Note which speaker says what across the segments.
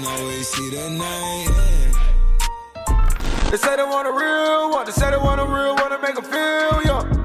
Speaker 1: can always see the name. They say they want a real one. They say they want a real one to make them feel young.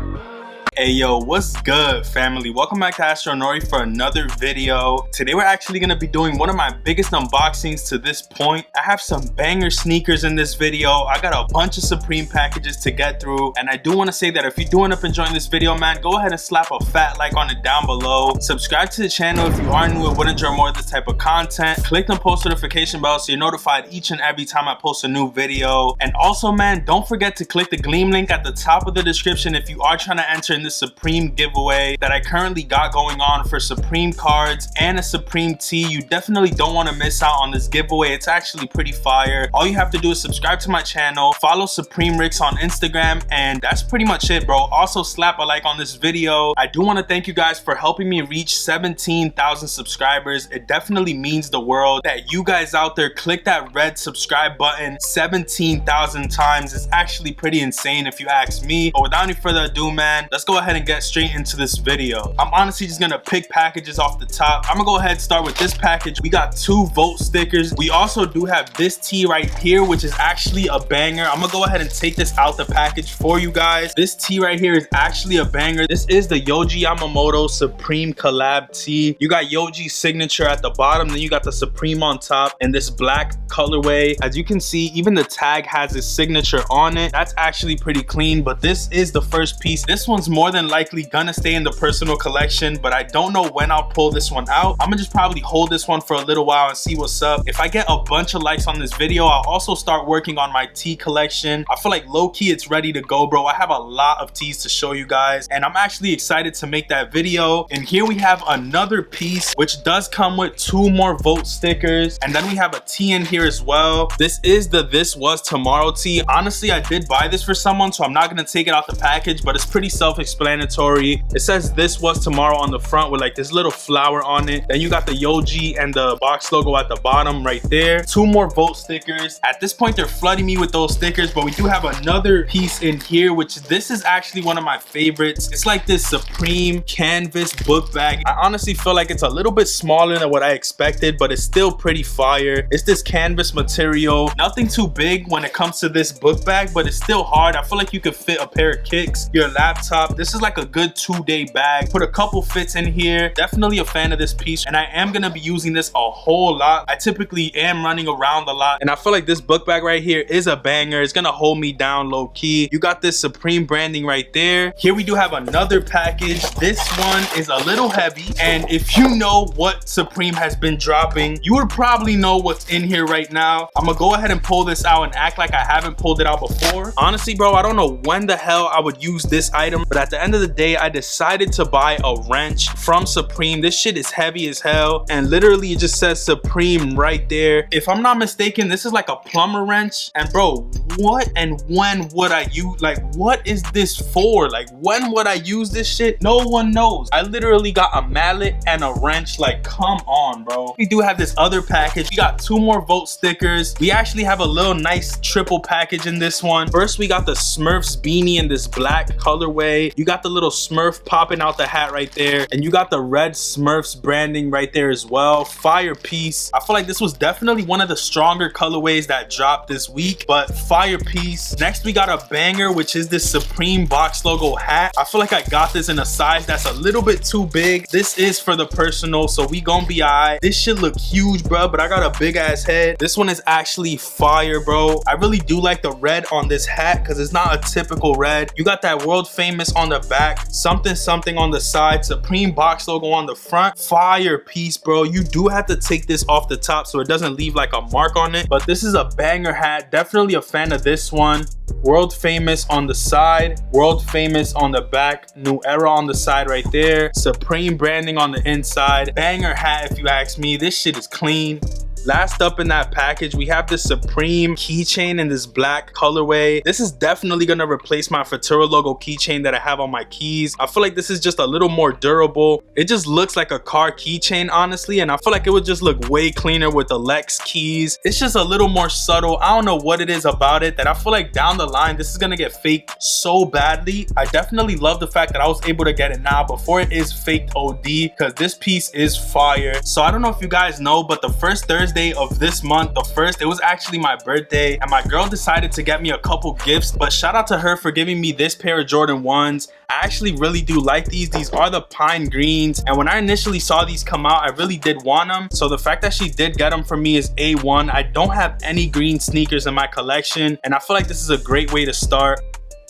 Speaker 2: Hey yo, what's good family? Welcome back to Astronori for another video. Today we're actually going to be doing one of my biggest unboxings to this point. I have some banger sneakers in this video. I got a bunch of Supreme packages to get through, and I do want to say that if you do end up enjoying this video, man, go ahead and slap a fat like on it down below. Subscribe to the channel if you are new and would enjoy more of this type of content. Click the post notification bell so you're notified each and every time I post a new video. And also, man, don't forget to click the Gleam link at the top of the description if you are trying to enter in this Supreme giveaway that I currently got going on for Supreme cards and a Supreme tee. You definitely don't want to miss out on this giveaway. It's actually pretty fire. All you have to do is subscribe to my channel, follow Supreme Ricks on Instagram, and that's pretty much it, bro. Also slap a like on this video. I do want to thank you guys for helping me reach 17,000 subscribers. It definitely means the world that you guys out there click that red subscribe button 17,000 times. It's actually pretty insane if you ask me. But without any further ado, man, let's go ahead and get straight into this video. I'm honestly just gonna pick packages off the top. I'm gonna go ahead and start with this package. We got 2 Vote stickers. We also do have this tee right here, which is actually a banger. I'm gonna go ahead and take this out the package for you guys. This tee right here is actually a banger. This is the Yohji Yamamoto Supreme Collab tee. You got Yoji's signature at the bottom, then you got the Supreme on top in this black colorway. As you can see, even the tag has his signature on it. That's actually pretty clean, but this is the first piece. This one's more than likely gonna stay in the personal collection, but I don't know when I'll pull this one out. I'm gonna just probably hold this one for a little while and see what's up. If I get a bunch of likes on this video, I'll also start working on my tee collection. I feel like low-key it's ready to go, bro. I have a lot of tees to show you guys, and I'm actually excited to make that video. And here we have another piece, which does come with 2 more Vote stickers, and then we have a tee in here as well. This is the This Was Tomorrow tee. Honestly, I did buy this for someone, so I'm not gonna take it out the package, but it's pretty self-explanatory. It says This Was Tomorrow on the front with like this little flower on it. Then you got the Yoji and the box logo at the bottom right there. 2 more Vote stickers. At this point, they're flooding me with those stickers, but we do have another piece in here, which this is actually one of my favorites. It's like this Supreme canvas book bag. I honestly feel like it's a little bit smaller than what I expected, but it's still pretty fire. It's this canvas material. Nothing too big when it comes to this book bag, but it's still hard. I feel like you could fit a pair of kicks, your laptop. This is like a good 2-day bag. Put a couple fits in here. Definitely a fan of this piece, and I am gonna be using this a whole lot. I typically am running around a lot, and I feel like this book bag right here is a banger. It's gonna hold me down low key. You got this Supreme branding right there. Here we do have another package. This one is a little heavy, and if you know what Supreme has been dropping, you would probably know what's in here right now. I'm gonna go ahead and pull this out and act like I haven't pulled it out before. Honestly, bro, I don't know when the hell I would use this item, but at the end of the day, I decided to buy a wrench from Supreme. This shit is heavy as hell, and literally it just says Supreme right there. If I'm not mistaken, this is like a plumber wrench. And bro, what and when would I use, like, what is this for? Like, when would I use this shit? No one knows. I literally got a mallet and a wrench. Like, come on, bro. We do have this other package. We got 2 more Vote stickers. We actually have a little nice triple package in this one. First, we got the Smurfs Beanie in this black colorway. You got the little Smurf popping out the hat right there, and you got the red Smurfs branding right there as well. Fire piece. I feel like this was definitely one of the stronger colorways that dropped this week, but fire piece. Next, we got a banger, which is this Supreme box logo hat. I feel like I got this in a size that's a little bit too big. This is for the personal, so we gonna be alright. This should look huge, bro, but I got a big ass head. This one is actually fire, bro. I really do like the red on this hat because it's not a typical red. You got that world famous on the back, something on the side, Supreme box logo on the front. Fire piece, bro. You do have to take this off the top so it doesn't leave like a mark on it, but this is a banger hat. Definitely a fan of this one. World famous on the side, world famous on the back, new era on the side right there, Supreme branding on the inside. Banger hat if you ask me. This shit is clean. Last up in that package, we have this Supreme keychain in this black colorway. This is definitely gonna replace my Futura logo keychain that I have on my keys. I feel like this is just a little more durable. It just looks like a car keychain, honestly, and I feel like it would just look way cleaner with the Lex keys. It's just a little more subtle. I don't know what it is about it that I feel like down the line this is gonna get faked so badly. I definitely love the fact that I was able to get it now before it is faked OD, because this piece is fire. So I don't know if you guys know, but the first Thursday Wednesday of this month, the 1st. It was actually my birthday, and my girl decided to get me a couple gifts, but shout out to her for giving me this pair of Jordan 1s. I actually really do like these. These are the pine greens, and when I initially saw these come out, I really did want them. So the fact that she did get them for me is A1. I don't have any green sneakers in my collection, and I feel like this is a great way to start.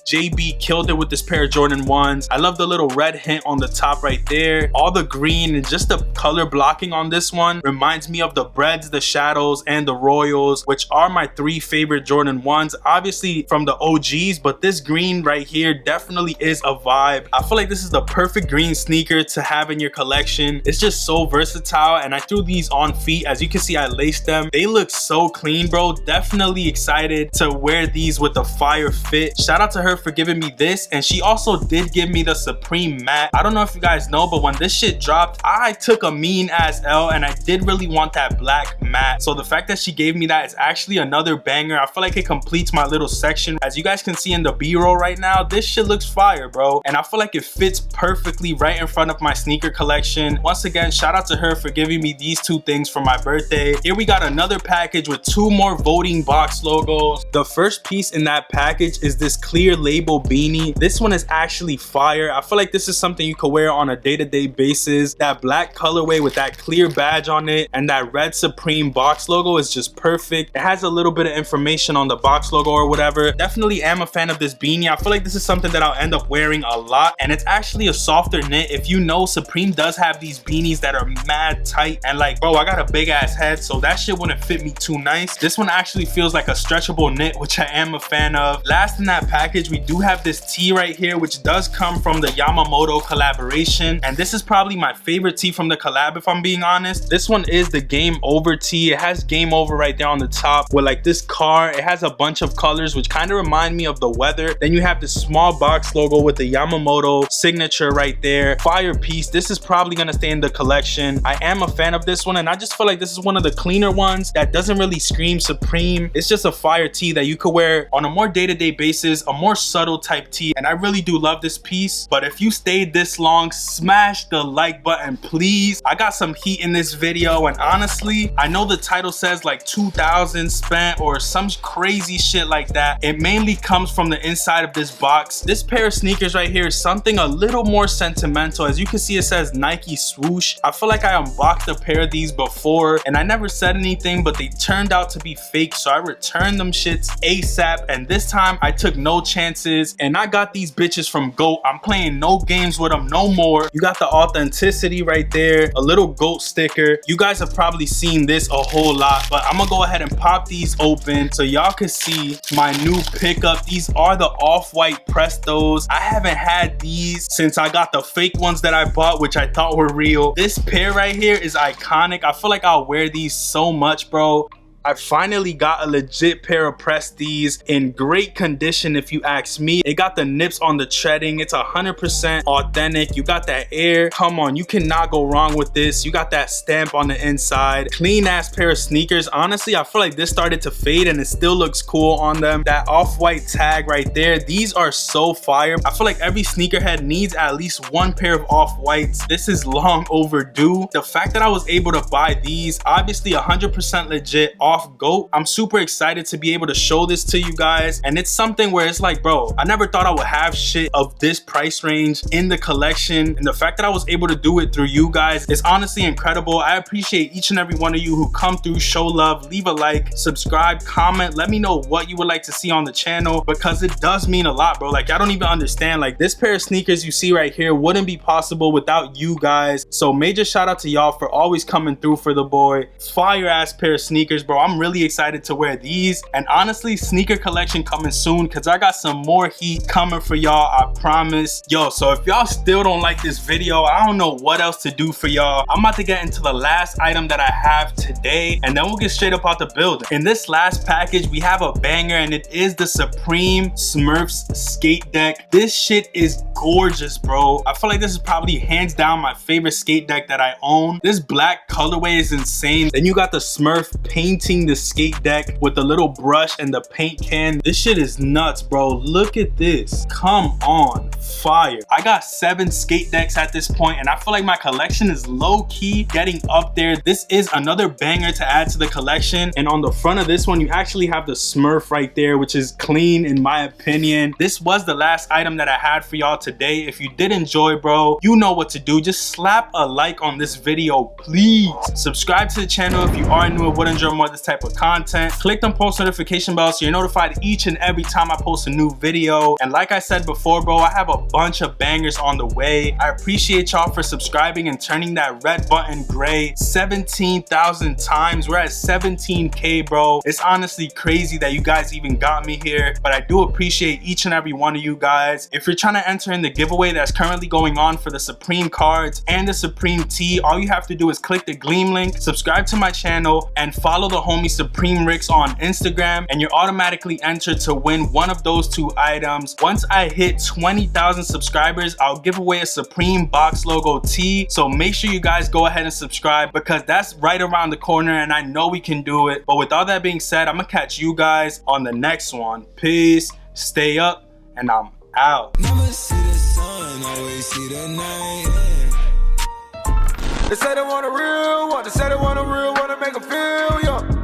Speaker 2: JB killed it with this pair of Jordan 1s. I love the little red hint on the top right there. All the green and just the color blocking on this one reminds me of the Breads, the Shadows, and the Royals, which are my 3 favorite Jordan 1s. Obviously from the OGs, but this green right here definitely is a vibe. I feel like this is the perfect green sneaker to have in your collection. It's just so versatile, and I threw these on feet. As you can see, I laced them. They look so clean, bro. Definitely excited to wear these with a fire fit. Shout out to her for giving me this, and she also did give me the Supreme matte. I don't know if you guys know, but when this shit dropped, I took a mean ass L, and I did really want that black matte. So the fact that she gave me that is actually another banger. I feel like it completes my little section. As you guys can see in the B-roll right now, this shit looks fire, bro, and I feel like it fits perfectly right in front of my sneaker collection. Once again, shout out to her for giving me these 2 things for my birthday. Here we got another package with 2 more voting box logos. The first piece in that package is this clear label beanie. This one is actually fire. I feel like this is something you could wear on a day-to-day basis. That black colorway with that clear badge on it and that red Supreme box logo is just perfect. It has a little bit of information on the box logo or whatever. Definitely am a fan of this beanie. I feel like this is something that I'll end up wearing a lot, and it's actually a softer knit. If you know, Supreme does have these beanies that are mad tight, and like, bro, I got a big ass head, so that shit wouldn't fit me too nice. This one actually feels like a stretchable knit, which I am a fan of. Last in that package, we do have this tee right here, which does come from the Yamamoto collaboration, and this is probably my favorite tee from the collab, if I'm being honest. This one is the Game Over tee. It has Game Over right there on the top with like this car. It has a bunch of colors which kind of remind me of the weather. Then you have this small box logo with the Yamamoto signature right there. Fire piece. This is probably gonna stay in the collection. I am a fan of this one, and I just feel like this is one of the cleaner ones that doesn't really scream Supreme. It's just a fire tee that you could wear on a more day-to-day basis, a more subtle type tee, and I really do love this piece. But if you stayed this long, smash the like button, please. I got some heat in this video, and honestly, I know the title says like 2,000 spent or some crazy shit like that. It mainly comes from the inside of this box. This pair of sneakers right here is something a little more sentimental. As you can see, it says Nike swoosh. I feel like I unboxed a pair of these before and I never said anything, but they turned out to be fake, so I returned them shits ASAP, and this time I took no chances and I got these bitches from GOAT. I'm playing no games with them no more. You got the authenticity right there, a little GOAT sticker. You guys have probably seen this a whole lot, but I'm gonna go ahead and pop these open so y'all can see my new pickup. These are the off-white Prestos. I haven't had these since I got the fake ones that I bought, which I thought were real. This pair right here is iconic. I feel like I'll wear these so much, bro. I finally got a legit pair of Prestos in great condition, if you ask me. It got the nips on the treading. It's 100% authentic. You got that air. Come on, you cannot go wrong with this. You got that stamp on the inside. Clean ass pair of sneakers. Honestly, I feel like this started to fade and it still looks cool on them. That off-white tag right there. These are so fire. I feel like every sneakerhead needs at least one pair of off-whites. This is long overdue. The fact that I was able to buy these, obviously 100% legit, off GOAT. I'm super excited to be able to show this to you guys, and it's something where it's like, bro, I never thought I would have shit of this price range in the collection, and the fact that I was able to do it through you guys is honestly incredible. I appreciate each and every one of you who come through, show love, leave a like, subscribe, comment, let me know what you would like to see on the channel, because it does mean a lot, bro. Like, I don't even understand, like, this pair of sneakers you see right here wouldn't be possible without you guys. So major shout out to y'all for always coming through for the boy. Fire ass pair of sneakers, bro. I'm really excited to wear these, and honestly, sneaker collection coming soon, because I got some more heat coming for y'all, I promise. Yo, so if y'all still don't like this video, I don't know what else to do for y'all. I'm about to get into the last item that I have today, and then we'll get straight up out the building. In this last package, we have a banger, and it is the Supreme Smurfs skate deck. This shit is gorgeous, bro. I feel like this is probably hands down my favorite skate deck that I own. This black colorway is insane. Then you got the Smurf paint painting the skate deck with the little brush and the paint can. This shit is nuts, bro. Look at this. Come on, fire. I got 7 skate decks at this point, and I feel like my collection is low-key getting up there. This is another banger to add to the collection. And on the front of this one, you actually have the Smurf right there, which is clean in my opinion. This was the last item that I had for y'all today. If you did enjoy, bro, you know what to do. Just slap a like on this video, please. Subscribe to the channel if you are new and would enjoy more of this type of content. Click on post notification bell so you're notified each and every time I post a new video. And like I said before, bro, I have a bunch of bangers on the way. I appreciate y'all for subscribing and turning that red button gray 17,000 times. We're at 17K, bro. It's honestly crazy that you guys even got me here, but I do appreciate each and every one of you guys. If you're trying to enter in the giveaway that's currently going on for the Supreme cards and the Supreme tee, all you have to do is click the Gleam link, subscribe to my channel, and follow the homie Supreme Ricks on Instagram, and you're automatically entered to win one of those 2 items. Once I hit 20,000 subscribers, I'll give away a Supreme Box logo tee, so make sure you guys go ahead and subscribe because that's right around the corner and I know we can do it. But with all that being said, I'm gonna catch you guys on the next one. Peace, stay up, and I'm out.
Speaker 1: Never see the sun, always see the night. They say they want a real one, they say they want a real one to make them feel young.